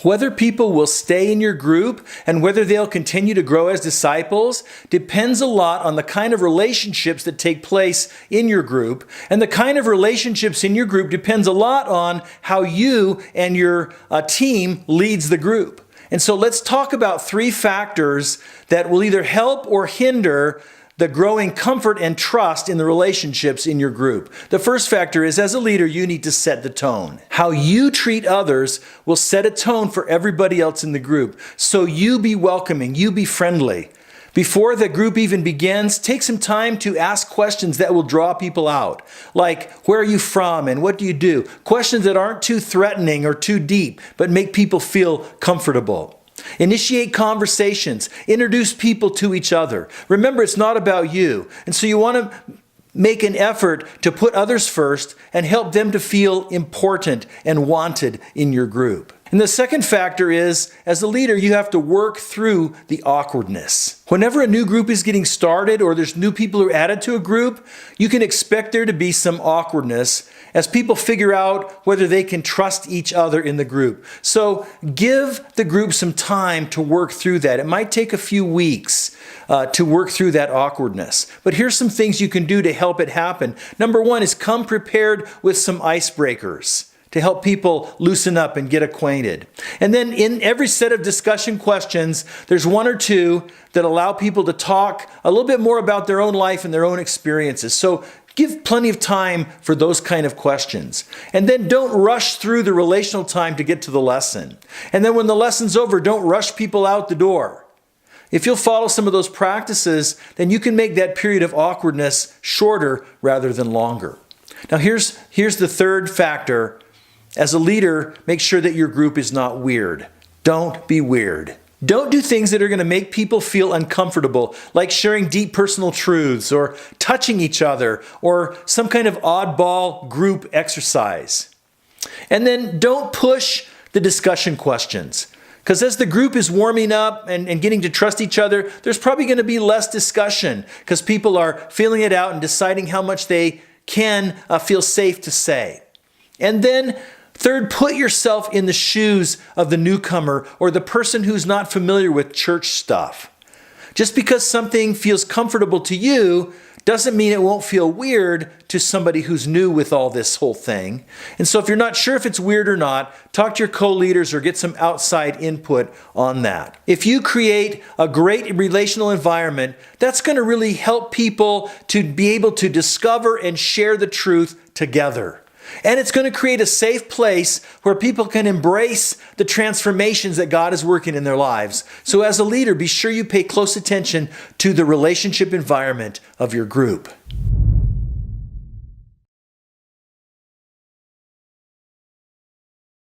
Whether people will stay in your group and whether they'll continue to grow as disciples depends a lot on the kind of relationships that take place in your group. And the kind of relationships in your group depends a lot on how you and your team leads the group. And so let's talk about 3 factors that will either help or hinder the growing comfort and trust in the relationships in your group. The first factor is, as a leader, you need to set the tone. How you treat others will set a tone for everybody else in the group. So you be welcoming, you be friendly. Before the group even begins, take some time to ask questions that will draw people out. Like, where are you from and what do you do? Questions that aren't too threatening or too deep, but make people feel comfortable. Initiate conversations. Introduce people to each other. Remember, it's not about you. And so you want to make an effort to put others first and help them to feel important and wanted in your group. And the second factor is, as a leader, you have to work through the awkwardness. Whenever a new group is getting started or there's new people who are added to a group, you can expect there to be some awkwardness as people figure out whether they can trust each other in the group. So give the group some time to work through that. It might take a few weeks to work through that awkwardness. But here's some things you can do to help it happen. Number 1 is come prepared with some icebreakers to help people loosen up and get acquainted. And then in every set of discussion questions, there's 1 or 2 that allow people to talk a little bit more about their own life and their own experiences. So give plenty of time for those kind of questions. And then don't rush through the relational time to get to the lesson. And then when the lesson's over, don't rush people out the door. If you'll follow some of those practices, then you can make that period of awkwardness shorter rather than longer. Now here's the third factor. As a leader, make sure that your group is not weird. Don't be weird. Don't do things that are going to make people feel uncomfortable, like sharing deep personal truths or touching each other or some kind of oddball group exercise. And then don't push the discussion questions. Because as the group is warming up and getting to trust each other, there's probably going to be less discussion because people are feeling it out and deciding how much they can feel safe to say. And then third, put yourself in the shoes of the newcomer or the person who's not familiar with church stuff. Just because something feels comfortable to you doesn't mean it won't feel weird to somebody who's new with all this whole thing. And so if you're not sure if it's weird or not, talk to your co-leaders or get some outside input on that. If you create a great relational environment, that's going to really help people to be able to discover and share the truth together. And it's going to create a safe place where people can embrace the transformations that God is working in their lives. So as a leader, be sure you pay close attention to the relationship environment of your group.